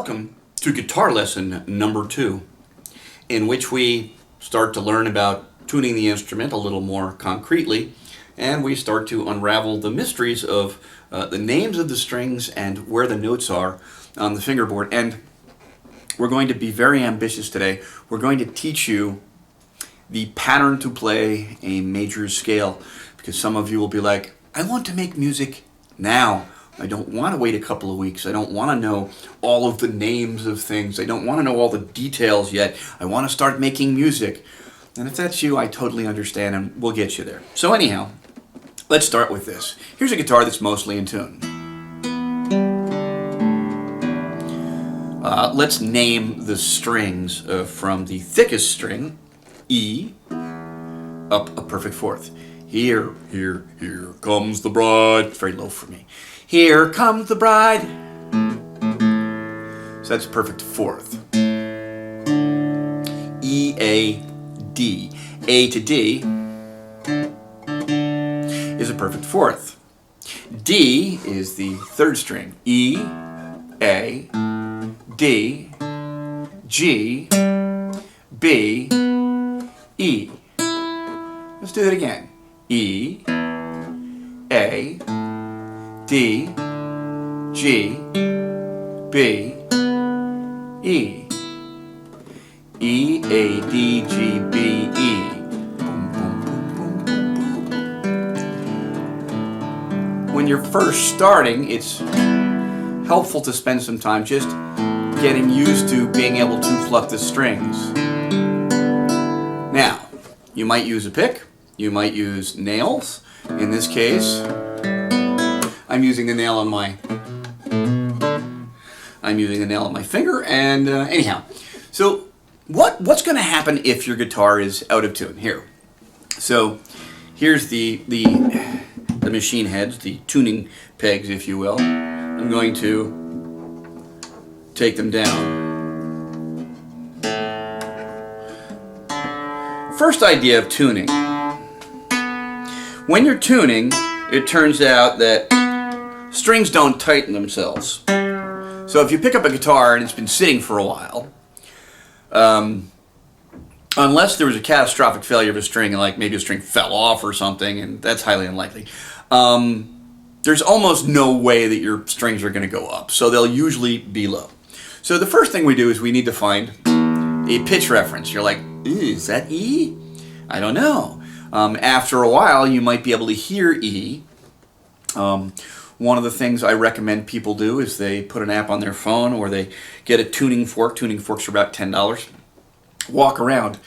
Welcome to guitar lesson number 2, in which we start to learn about tuning the instrument a little more concretely, and we start to unravel the mysteries of the names of the strings and where the notes are on the fingerboard. And we're going to be very ambitious today. We're going to teach you the pattern to play a major scale, because some of you will be like, I want to make music now. I don't want to wait a couple of weeks. I don't want to know all of the names of things. I don't want to know all the details yet. I want to start making music. And if that's you, I totally understand, and we'll get you there. So anyhow, let's start with this. Here's a guitar that's mostly in tune. Let's name the strings from the thickest string, E, up a perfect fourth. Here comes the bride. It's very low for me. Here comes the bride. So that's a perfect fourth. E, A, D. A to D is a perfect fourth. D is the third string. E, A, D, G, B, E. Let's do that again. E, A, D, G, B, E. E, A, D, G, B, E. When you're first starting, it's helpful to spend some time just getting used to being able to pluck the strings. Now, you might use a pick, you might use nails. In this case, I'm using the nail on my finger, and anyhow. So what's going to happen if your guitar is out of tune? Here. So here's the machine heads, the tuning pegs, if you will. I'm going to take them down. First idea of tuning. When you're tuning, it turns out that strings don't tighten themselves. So if you pick up a guitar and it's been sitting for a while, unless there was a catastrophic failure of a string, and like maybe a string fell off or something, and that's highly unlikely, there's almost no way that your strings are going to go up. So they'll usually be low. So the first thing we do is we need to find a pitch reference. You're like, is that E? I don't know. After a while, you might be able to hear E. One of the things I recommend people do is they put an app on their phone, or they get a tuning fork. Tuning forks are about $10. Walk around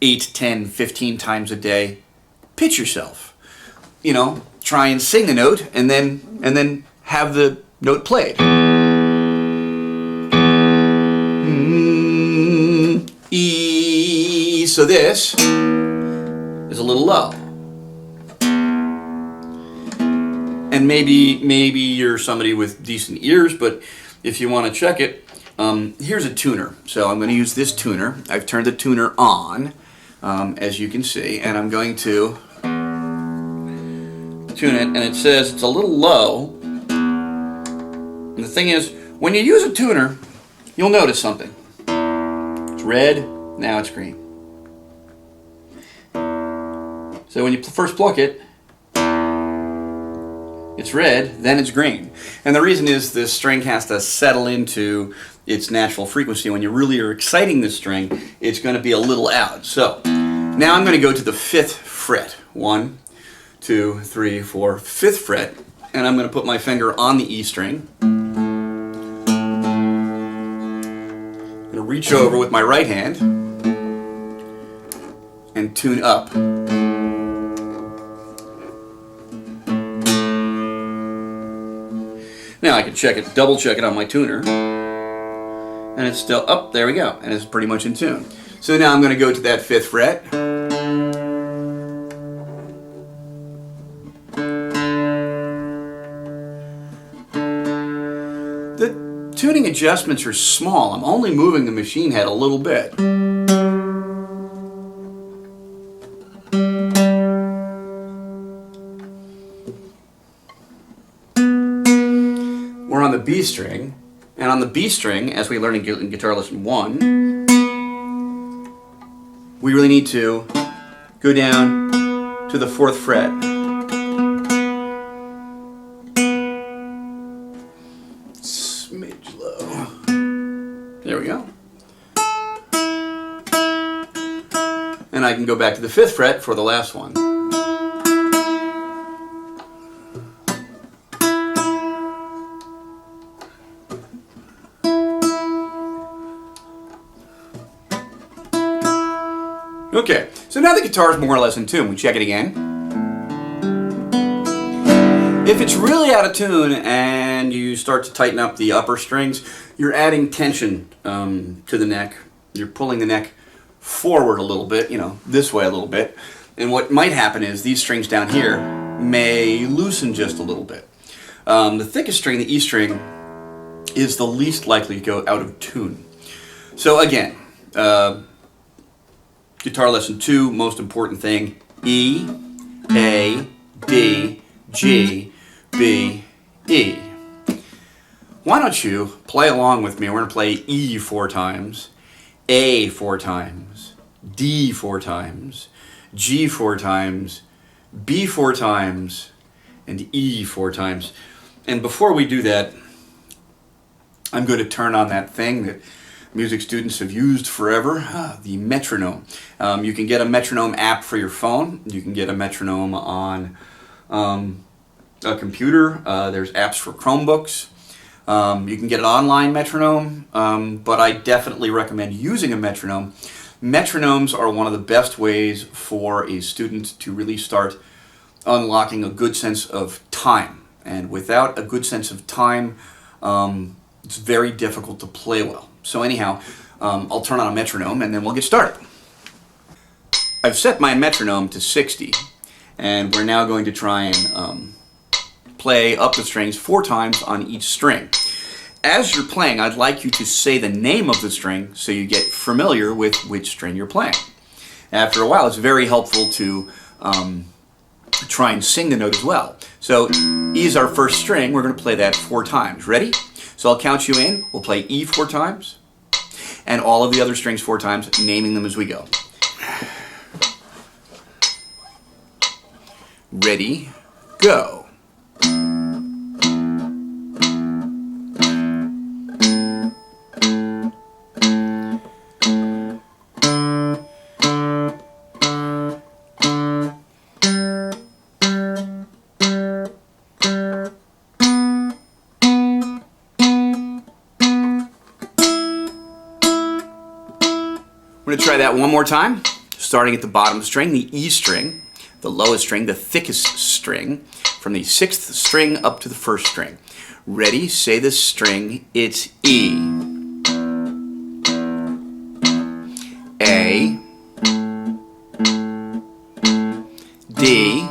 8, 10, 15 times a day. Pitch yourself. You know, try and sing the note, and then have the note played. E. So this is a little low. And maybe you're somebody with decent ears, but if you want to check it, here's a tuner. So I'm going to use this tuner. I've turned the tuner on, as you can see, and I'm going to tune it, and it says it's a little low. And the thing is, when you use a tuner, you'll notice something. It's red, now it's green. So when you first pluck it, it's red, then it's green. And the reason is the string has to settle into its natural frequency. When you really are exciting the string, it's going to be a little out. So now I'm going to go to the 5th fret. 1, 2, 3, 4, 5th fret. And I'm going to put my finger on the E string. I'm going to reach over with my right hand and tune up. Now I can check it, double check it on my tuner, and it's still up. There we go, and it's pretty much in tune. So now I'm going to go to that 5th fret. The tuning adjustments are small. I'm only moving the machine head a little bit. We're on the B string, And on the B string, as we learned in guitar lesson 1, we really need to go down to the 4th fret. Smidge low. There we go. And I can go back to the 5th fret for the last one. Okay, so now the guitar is more or less in tune. We check it again. If it's really out of tune and you start to tighten up the upper strings, you're adding tension to the neck. You're pulling the neck forward a little bit, this way a little bit. And what might happen is these strings down here may loosen just a little bit. The thickest string, the E string, is the least likely to go out of tune. So again, guitar lesson 2, most important thing, E, A, D, G, B, E. Why don't you play along with me? We're going to play E 4 times, A 4 times, D 4 times, G 4 times, B 4 times, and E 4 times. And before we do that, I'm going to turn on that thing that music students have used forever, the metronome. You can get a metronome app for your phone. You can get a metronome on a computer. There's apps for Chromebooks. You can get an online metronome, but I definitely recommend using a metronome. Metronomes are one of the best ways for a student to really start unlocking a good sense of time. And without a good sense of time, it's very difficult to play well. So anyhow, I'll turn on a metronome and then we'll get started. I've set my metronome to 60, and we're now going to try and play up the strings 4 times on each string. As you're playing, I'd like you to say the name of the string so you get familiar with which string you're playing. After a while, it's very helpful to try and sing the note as well. So E is our first string. We're going to play that 4 times. Ready? So I'll count you in. We'll play E 4 times, and all of the other strings 4 times, naming them as we go. Ready, go. We're going to try that one more time, starting at the bottom string, the E string, the lowest string, the thickest string, from the 6th string up to the 1st string. Ready? Say this string. It's E, A, D,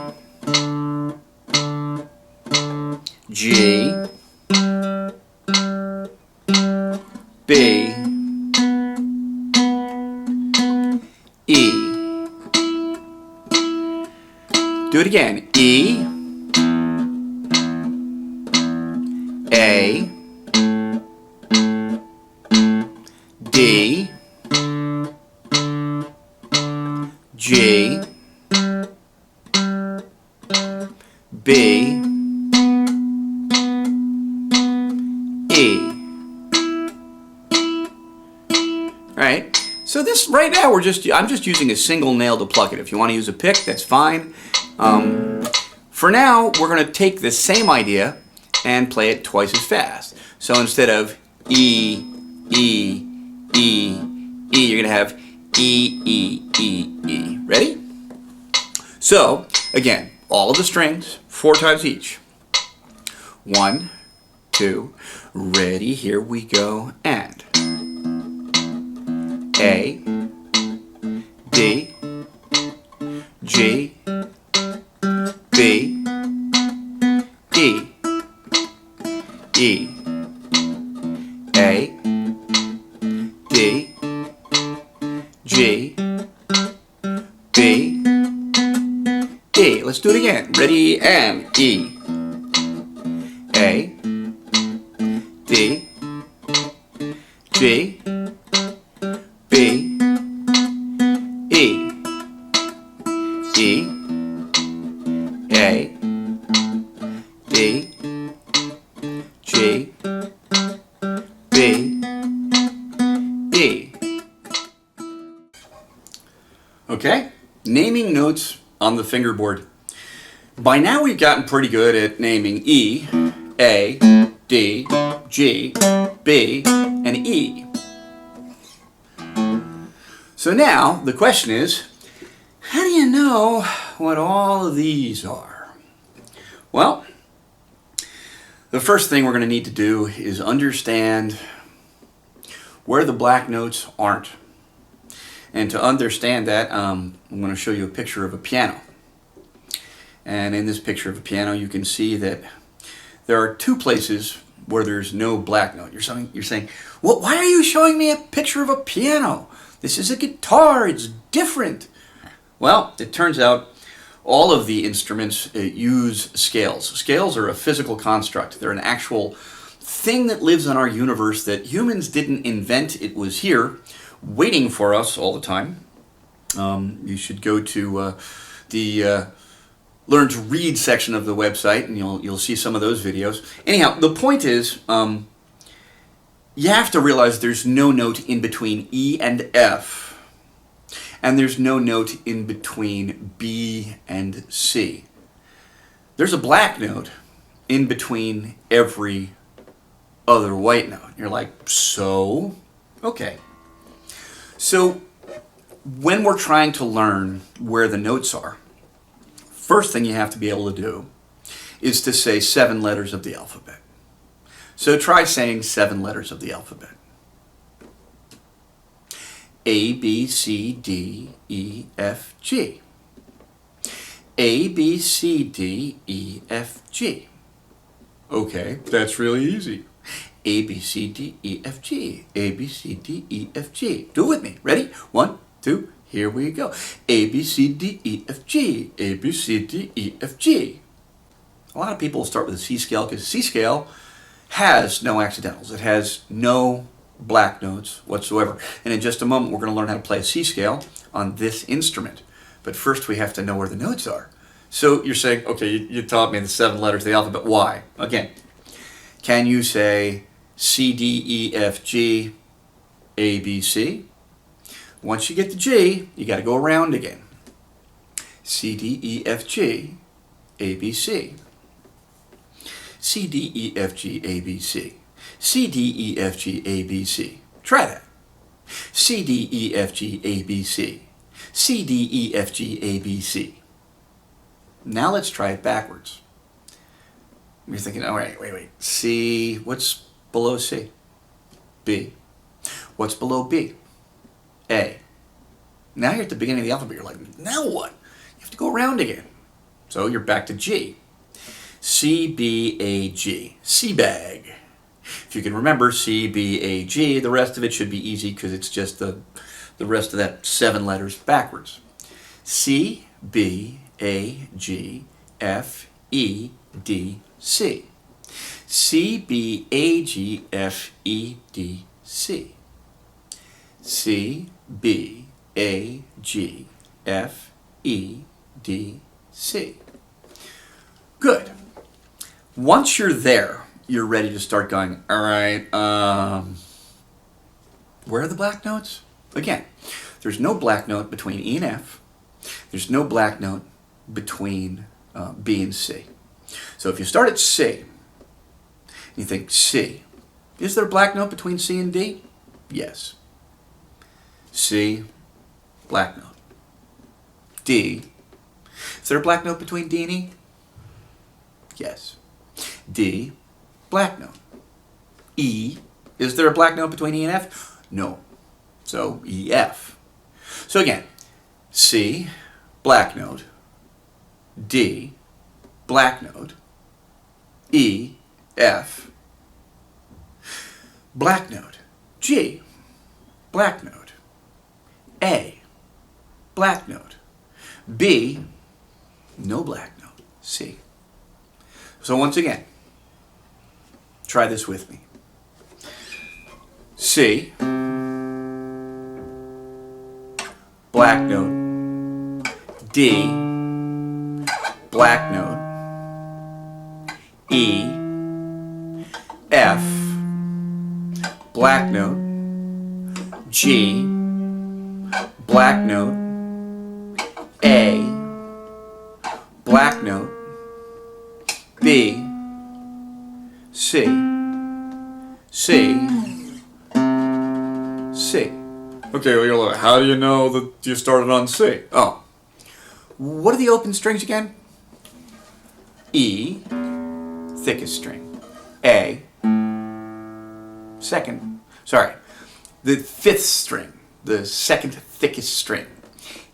G, B, E. Do it again. E, A, D, G, B, E. All right. So this right now I'm just using a single nail to pluck it. If you want to use a pick, that's fine. For now, we're going to take the same idea and play it twice as fast. So instead of E, E, E, E, you're going to have E, E, E, E. Ready? So, again, all of the strings, 4 times each. 1, 2, ready, here we go, and A, D, G, B, E, E, A, D, G, B, E. Let's do it again. Ready, and E, A, D, G, B, E, E, A, D, G, B, E. Okay, naming notes on the fingerboard. By now we've gotten pretty good at naming E, A, D, G, B, and E. So now the question is, how do you know what all of these are? Well, the first thing we're going to need to do is understand where the black notes aren't. And to understand that, I'm going to show you a picture of a piano. And in this picture of a piano, you can see that there are two places where there's no black note. You're saying, well, why are you showing me a picture of a piano? This is a guitar, it's different. Well, it turns out all of the instruments use scales. Scales are a physical construct. They're an actual thing that lives in our universe that humans didn't invent. It was here, waiting for us all the time. You should go to the Learn to Read section of the website, and you'll see some of those videos. Anyhow, the point is, you have to realize there's no note in between E and F, and there's no note in between B and C. There's a black note in between every other white note. You're like, so? Okay. So, when we're trying to learn where the notes are, first thing you have to be able to do is to say 7 letters of the alphabet. So try saying 7 letters of the alphabet. A, B, C, D, E, F, G. A, B, C, D, E, F, G. Okay, that's really easy. A, B, C, D, E, F, G. A, B, C, D, E, F, G. Do it with me. Ready? 1, 2, here we go. A, B, C, D, E, F, G. A, B, C, D, E, F, G. A lot of people start with the C scale because C scale has no accidentals. It has no black notes whatsoever. And in just a moment, we're going to learn how to play a C scale on this instrument. But first, we have to know where the notes are. So you're saying, okay, you taught me the 7 letters of the alphabet. Why? Again, can you say C, D, E, F, G, A, B, C? Once you get to G, you got to go around again. C, D, E, F, G, A, B, C. C, D, E, F, G, A, B, C. C, D, E, F, G, A, B, C. Try that. C, D, E, F, G, A, B, C. C, D, E, F, G, A, B, C. Now let's try it backwards. You're thinking, all right, wait. C, what's below C? B. What's below B? A. Now you're at the beginning of the alphabet. You're like, now what? You have to go around again. So you're back to G. C, B, A, G. Sea bag. If you can remember C, B, A, G, the rest of it should be easy because it's just the rest of that 7 letters backwards. C, B, A, G, F, E, D, C. C, B, A, G, F, E, D, C. C, B, A, G, F, E, D, C. Good. Once you're there, you're ready to start going, all right, where are the black notes? Again, there's no black note between E and F. There's no black note between B and C. So if you start at C, you think C, is there a black note between C and D? Yes. C, black note. D, is there a black note between D and E? Yes. D, black note. E, is there a black note between E and F? No. So E, F. So again, C, black note. D, black note. E, F, black note. G, black note. A, black note. B, no black note. C. So once again, try this with me. C, black note, D, black note, E, F, black note, G, black note, A, black note, B, C, C, C. Okay, well, how do you know that you started on C? Oh, what are the open strings again? E, thickest string. A, the fifth string, the second thickest string.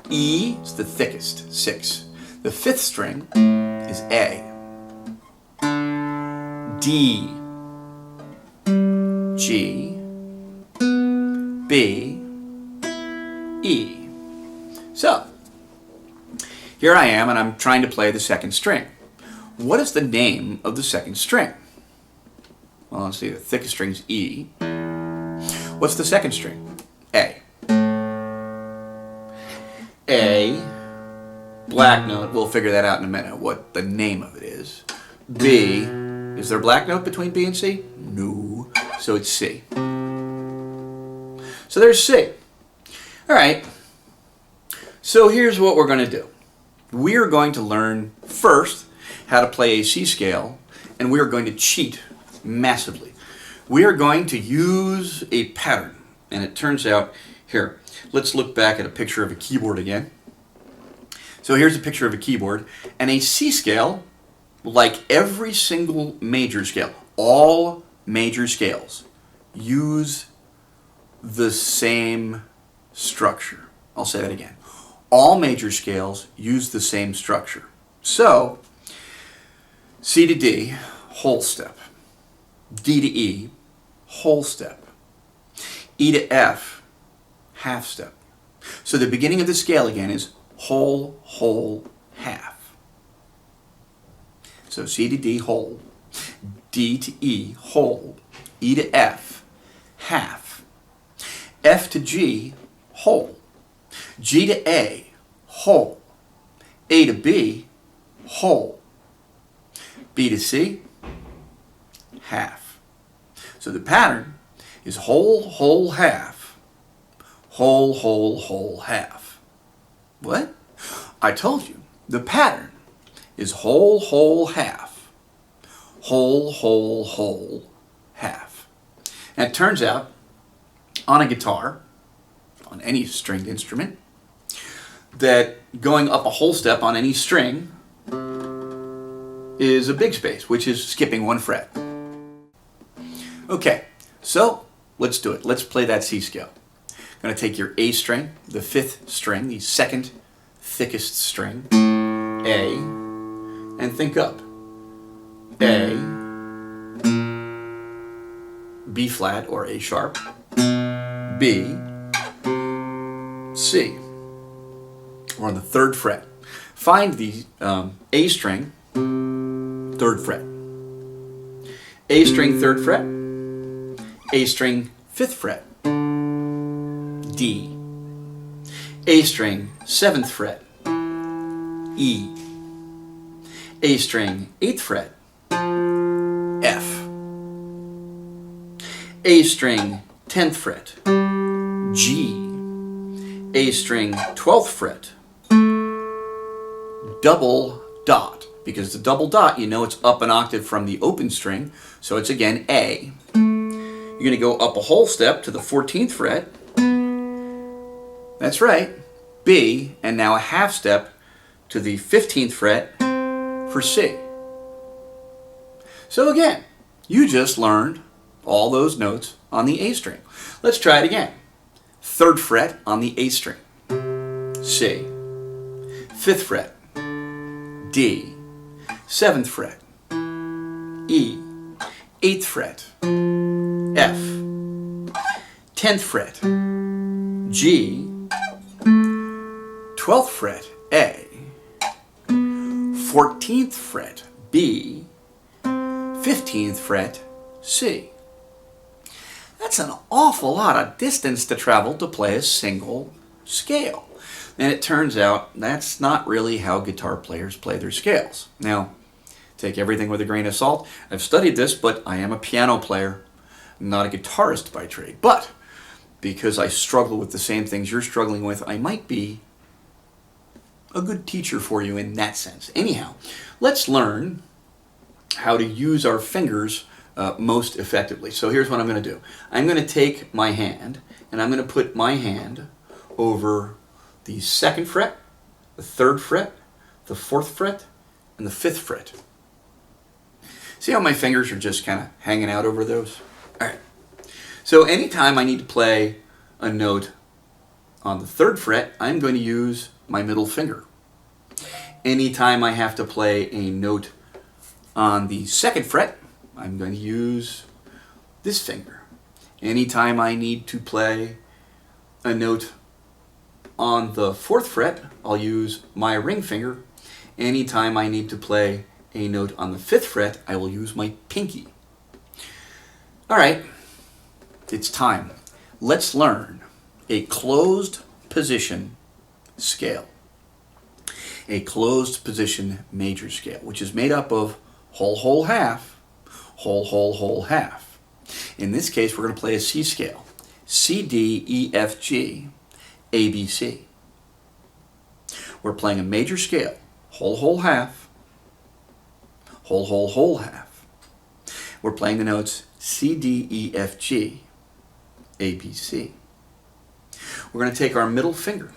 E is the thickest, 6. The fifth string is A. D, G, B, E. So, here I am and I'm trying to play the second string. What is the name of the second string? Well, let's see, the thickest string is E. What's the second string? A. A, black note, we'll figure that out in a minute, what the name of it is. B, is there a black note between B and C? No, so it's C. So there's C. All right, so here's what we're going to do. We're going to learn first how to play a C scale, and we are going to cheat massively. We are going to use a pattern, and it turns out, here, let's look back at a picture of a keyboard again. So here's a picture of a keyboard, and a C scale, like every single major scale, all major scales use the same structure. I'll say that again. All major scales use the same structure. So, C to D, whole step. D to E, whole step. E to F, half step. So the beginning of the scale again is whole, whole, half. So C to D, whole. D to E, whole. E to F, half. F to G, whole. G to A, whole. A to B, whole. B to C, half. So the pattern is whole, whole, half. Whole, whole, whole, half. What? I told you. The pattern is whole, whole, half. Whole, whole, whole, half. And it turns out, on a guitar, on any stringed instrument, that going up a whole step on any string is a big space, which is skipping one fret. Okay, so let's do it. Let's play that C scale. I'm going to take your A string, the fifth string, the second thickest string, A, and think up. A, B flat or A sharp, B, C. We're on the third fret. Find the A string, third fret. A string, third fret. A string, fifth fret. D. A string, seventh fret. E. A string, eighth fret. F. A string, 10th fret. G. A string, 12th fret. Double dot. Because the double dot, you know it's up an octave from the open string, so it's again A. You're going to go up a whole step to the 14th fret. That's right, B, and now a half step to the 15th fret for C. So again, you just learned all those notes on the A string. Let's try it again. Third fret on the A string, C. Fifth fret, D. 7th fret, E. 8th fret, F. 10th fret, G. 12th fret, A. 14th fret, B. 15th fret, C. That's an awful lot of distance to travel to play a single scale. And it turns out that's not really how guitar players play their scales. Now, take everything with a grain of salt. I've studied this, but I am a piano player, not a guitarist by trade. But because I struggle with the same things you're struggling with, I might be a good teacher for you in that sense. Anyhow, let's learn how to use our fingers most effectively. So here's what I'm going to do. I'm going to take my hand, and I'm going to put my hand over the 2nd fret, the 3rd fret, the 4th fret, and the 5th fret. See how my fingers are just kind of hanging out over those? All right. So anytime I need to play a note on the 3rd fret, I'm going to use my middle finger. Anytime I have to play a note on the 2nd fret, I'm going to use this finger. Anytime I need to play a note on the 4th fret, I'll use my ring finger. Anytime I need to play a note on the 5th fret, I will use my pinky. All right, it's time. Let's learn a closed position scale. A closed position major scale, which is made up of whole, whole, half, whole, whole, whole, half. In this case, we're going to play a C scale. C, D, E, F, G, A, B, C. We're playing a major scale. Whole, whole, half. Whole, whole, whole, half. We're playing the notes C, D, E, F, G, A, B, C. We're going to take our middle finger.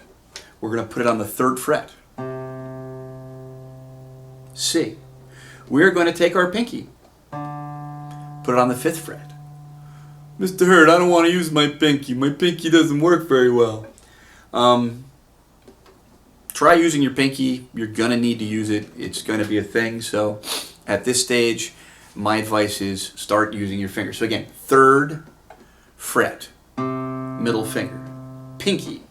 We're going to put it on the 3rd fret. C. We're going to take our pinky. Put it on the 5th fret. Mr. Hurd, I don't want to use my pinky. My pinky doesn't work very well. Try using your pinky. You're going to need to use it. It's going to be a thing. So at this stage, my advice is start using your finger. So again, 3rd fret, middle finger, pinky,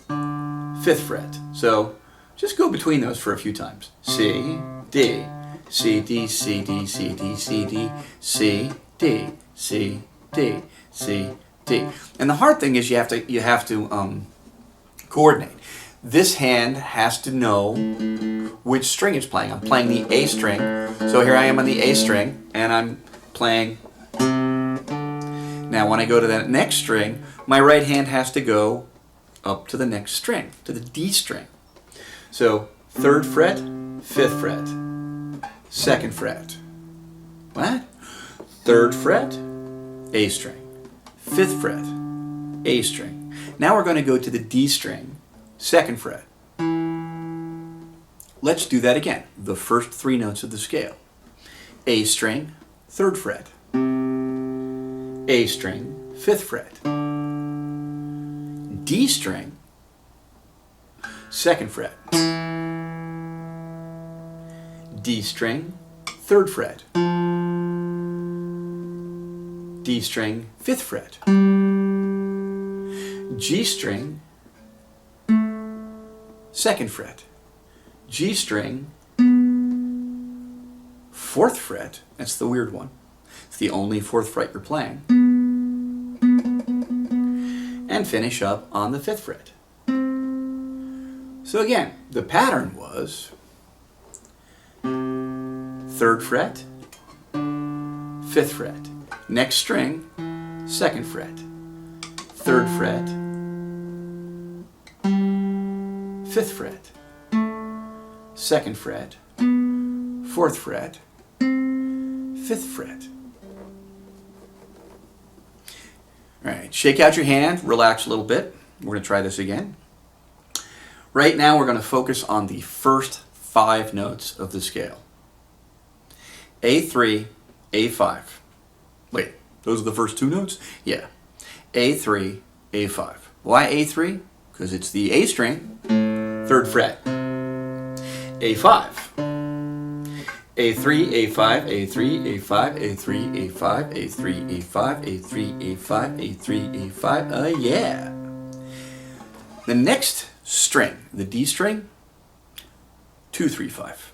5th fret. So just go between those for a few times. C, D, C, D, C, D, C, D, C, D, C, D, C, D, C, D. And the hard thing is you have to coordinate. This hand has to know which string it's playing. I'm playing the A string, so here I am on the A string, and I'm playing. Now when I go to that next string, my right hand has to go up to the next string, to the D string. So 3rd fret, 5th fret, 2nd fret. What? 3rd fret, A string. 5th fret, A string. Now we're going to go to the D string, 2nd fret. Let's do that again. The first 3 notes of the scale. A string, 3rd fret. A string, 5th fret. D string, 2nd fret. D string, 3rd fret. D string, 5th fret. G string, 2nd fret. G string, 4th fret. That's the weird one. It's the only 4th fret you're playing. And finish up on the 5th fret. So again, the pattern was 3rd fret, 5th fret. Next string, 2nd fret. 3rd fret, 5th fret. 2nd fret, 4th fret, 5th fret. All right, shake out your hand, relax a little bit. We're going to try this again. Right now we're going to focus on the first 5 notes of the scale. A3, A5. Wait, those are the first 2 notes? Yeah. A3, A5. Why A3? Because it's the A string, 3rd fret. A5. A3, A5, A3, A5, A3, A5, A3, A5, A3, A5, A3, A5. Yeah. The next string, the D string, 2, 3, 5.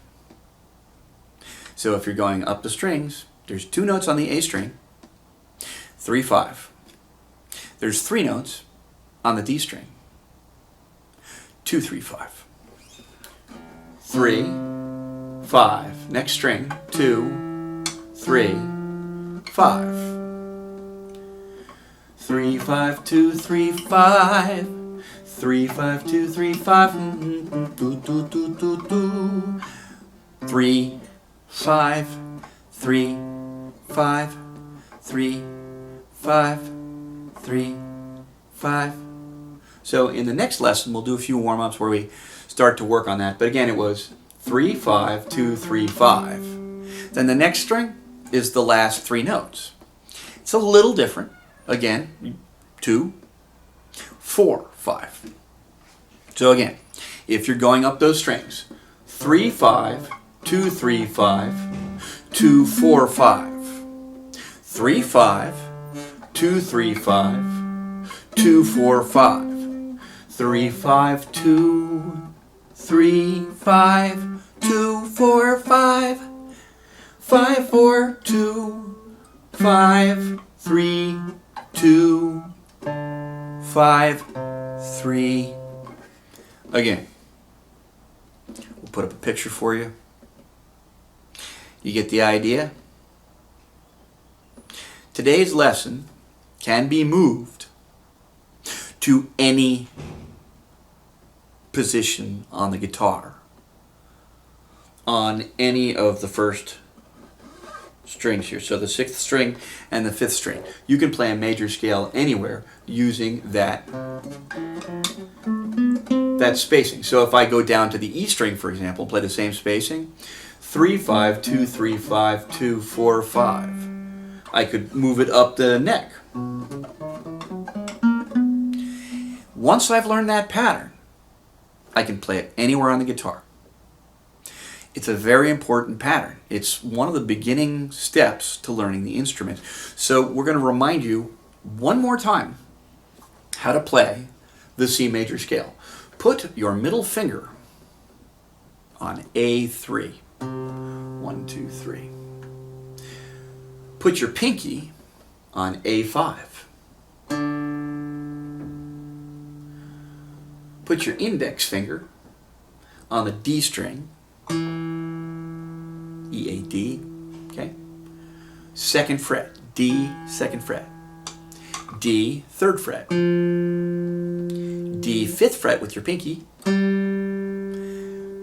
So if you're going up the strings, there's 2 notes on the A string, 3, 5. There's 3 notes on the D string. 2, 3, 5. 3, 5. Next string. 2, 3, 5. 3, 5, 2, 3, 5. 3, 5, 2, 3, 5. Do, do, do, do, do. 3, 5, 3, 5, 3, 5, 3, 5. So in the next lesson, we'll do a few warm-ups where we start to work on that. But again, it was 3, 5, 2, 3, 5. Then the next string is the last 3 notes. It's a little different. Again, 2, 4, 5. So again, if you're going up those strings, 3, 5, 2, 3, 5, 2, 4, 5. 3, 5, 2, 3, 5, 2, 4, 5. 3, 5, 2, 3, 5, 2, 4, 5. 5, 4, 2, 5, 3, 2, 5, 3. Again, we'll put up a picture for you. You get the idea? Today's lesson can be moved to any position on the guitar, on any of the first strings here. So the 6th string and the 5th string. You can play a major scale anywhere using that spacing. So if I go down to the E string, for example, play the same spacing, 3, 5, 2, 3, 5, 2, 4, 5. I could move it up the neck. Once I've learned that pattern, I can play it anywhere on the guitar. It's a very important pattern. It's one of the beginning steps to learning the instrument. So we're going to remind you one more time how to play the C major scale. Put your middle finger on A3. 1, 2, 3. Put your pinky on A5. Put your index finger on the D string, E, A, D, okay? 2nd fret, D, 2nd fret, D, 3rd fret, D, 5th fret with your pinky,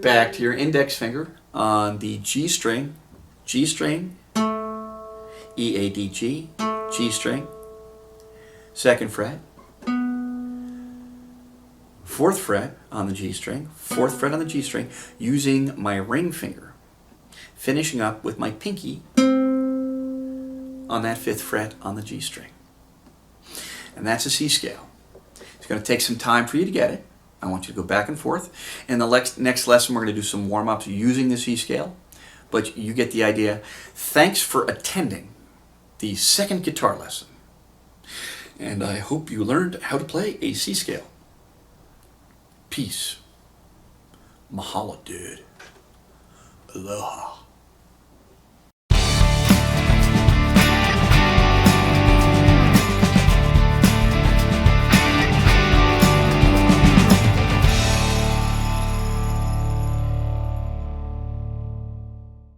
back to your index finger on the G string, E, A, D, G, G string, 2nd fret, 4th fret on the G string, 4th fret on the G string, using my ring finger, finishing up with my pinky on that 5th fret on the G string. And that's a C scale. It's going to take some time for you to get it. I want you to go back and forth. In the next lesson, we're going to do some warm-ups using the C scale, but you get the idea. Thanks for attending the 2nd guitar lesson. And I hope you learned how to play a C scale. Peace. Mahalo, dude. Aloha.